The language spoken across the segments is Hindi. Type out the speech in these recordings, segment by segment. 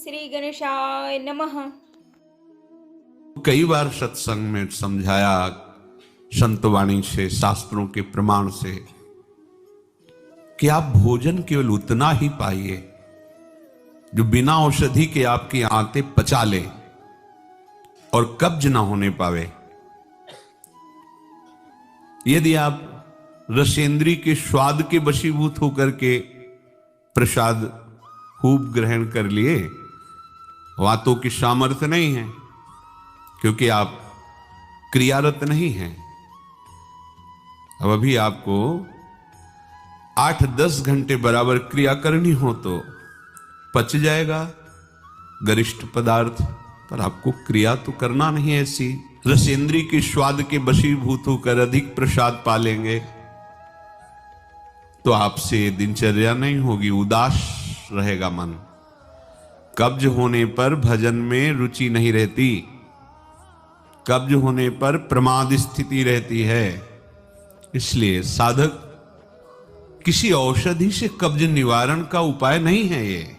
श्री गणेशाय नमः। कई बार सत्संग में समझाया संतवाणी से, शास्त्रों के प्रमाण से, कि आप भोजन केवल उतना ही पाइए जो बिना औषधि के आपकी आंतें पचा ले और कब्ज ना होने पावे। यदि आप रसेंद्री के स्वाद के वशीभूत होकर के प्रसाद खूब ग्रहण कर लिए, वातों की सामर्थ्य नहीं है, क्योंकि आप क्रियारत नहीं हैं। अब अभी आपको 8-10 घंटे बराबर क्रिया करनी हो तो पच जाएगा गरिष्ठ पदार्थ, पर आपको क्रिया तो करना नहीं है। ऐसी रसेंद्री के स्वाद के वशीभूत होकर अधिक प्रसाद पालेंगे तो आपसे दिनचर्या नहीं होगी, उदास रहेगा मन। कब्ज होने पर भजन में रुचि नहीं रहती, कब्ज होने पर प्रमाद स्थिति रहती है। इसलिए साधक किसी औषधि से कब्ज निवारण का उपाय नहीं है। ये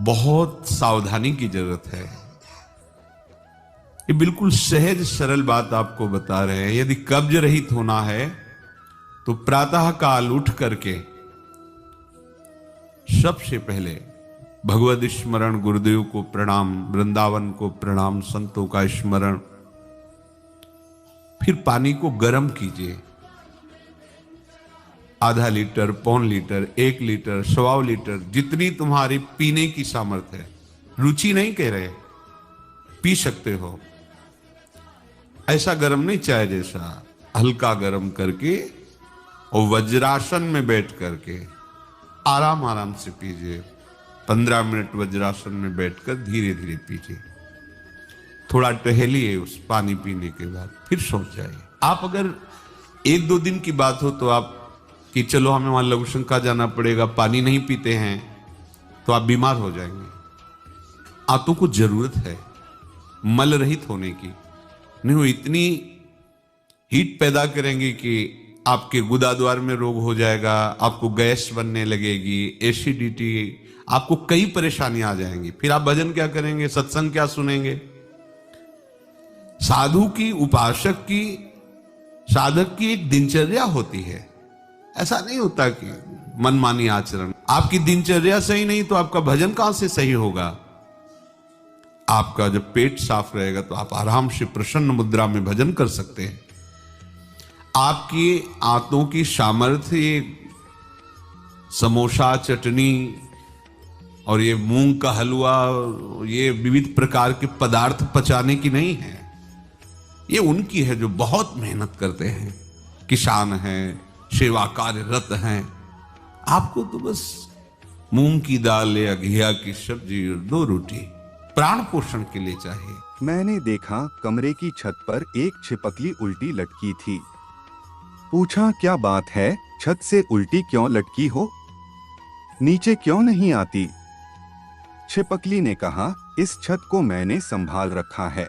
बहुत सावधानी की जरूरत है। ये बिल्कुल सहज सरल बात आपको बता रहे हैं। यदि कब्ज रहित होना है तो प्रातः काल उठ करके सबसे पहले भगवद स्मरण, गुरुदेव को प्रणाम, वृंदावन को प्रणाम, संतों का स्मरण, फिर पानी को गर्म कीजिए। आधा लीटर, पौन लीटर, 1 लीटर, 1.25 लीटर, जितनी तुम्हारी पीने की सामर्थ्य है। रुचि नहीं कह रहे, पी सकते हो। ऐसा गर्म नहीं, चाय जैसा, हल्का गर्म करके और वज्रासन में बैठ करके आराम आराम से पीजिए। 15 मिनट वज्रासन में बैठकर धीरे धीरे पीजिए। थोड़ा टहलिए उस पानी पीने के बाद, फिर सो जाइए। आप अगर 1-2 दिन की बात हो तो आप कि चलो हमें वहां लघु शंका जाना पड़ेगा, पानी नहीं पीते हैं, तो आप बीमार हो जाएंगे। आंतों को जरूरत है मल रहित होने की, नहीं वो इतनी हीट पैदा करेंगे कि आपके गुदाद्वार में रोग हो जाएगा, आपको गैस बनने लगेगी, एसिडिटी, आपको कई परेशानियां आ जाएंगी। फिर आप भजन क्या करेंगे, सत्संग क्या सुनेंगे? साधु की, उपासक की, साधक की एक दिनचर्या होती है। ऐसा नहीं होता कि मनमानी आचरण। आपकी दिनचर्या सही नहीं तो आपका भजन कहां से सही होगा? आपका जब पेट साफ रहेगा तो आप आराम से प्रसन्न मुद्रा में भजन कर सकते हैं। आपकी आंतों की सामर्थ्य ये समोसा, चटनी और ये मूंग का हलवा, ये विविध प्रकार के पदार्थ पचाने की नहीं है। ये उनकी है जो बहुत मेहनत करते हैं, किसान हैं, सेवा कार्यरत हैं। आपको तो बस मूंग की दाल या घिया की सब्जी और 2 रोटी प्राण पोषण के लिए चाहिए। मैंने देखा कमरे की छत पर एक छिपकली उल्टी लटकी थी। पूछा क्या बात है, छत से उल्टी क्यों लटकी हो, नीचे क्यों नहीं आती? छिपकली ने कहा, इस छत को मैंने संभाल रखा है।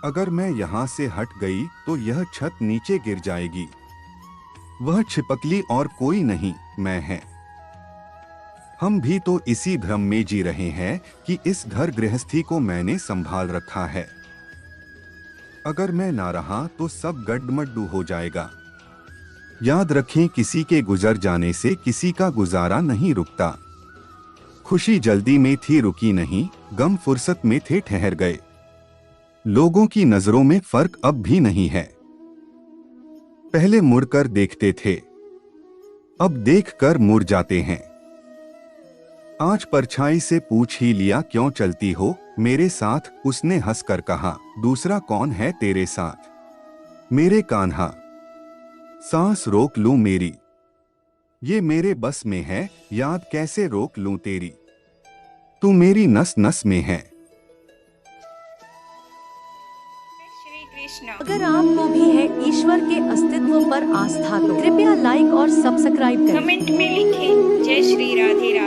अगर मैं यहाँ से हट गई तो यह छत नीचे गिर जाएगी। वह छिपकली और कोई नहीं, मैं है। हम भी तो इसी भ्रम में जी रहे हैं कि इस घर गृहस्थी को मैंने संभाल रखा है। अगर मैं ना रहा तो सब गड्ढमड्डू हो जाएगा। याद रखें, किसी के गुजर जाने से किसी का गुजारा नहीं रुकता। खुशी जल्दी में थी, रुकी नहीं, गम फुर्सत में थे, ठहर गए। लोगों की नजरों में फर्क अब भी नहीं है। पहले मुड़कर देखते थे, अब देखकर मुड़ जाते हैं। आज परछाई से पूछ ही लिया, क्यों चलती हो मेरे साथ? उसने हंसकर कहा, दूसरा कौन है तेरे साथ? मेरे कान्हा, सांस रोक लूं मेरी, ये मेरे बस में है, याद कैसे रोक लूं तेरी, तू मेरी नस नस में है। श्री कृष्ण। अगर आपको भी है ईश्वर के अस्तित्व पर आस्था तो कृपया लाइक और सब्सक्राइब करें। कमेंट में लिखें जय श्री राधे राधे।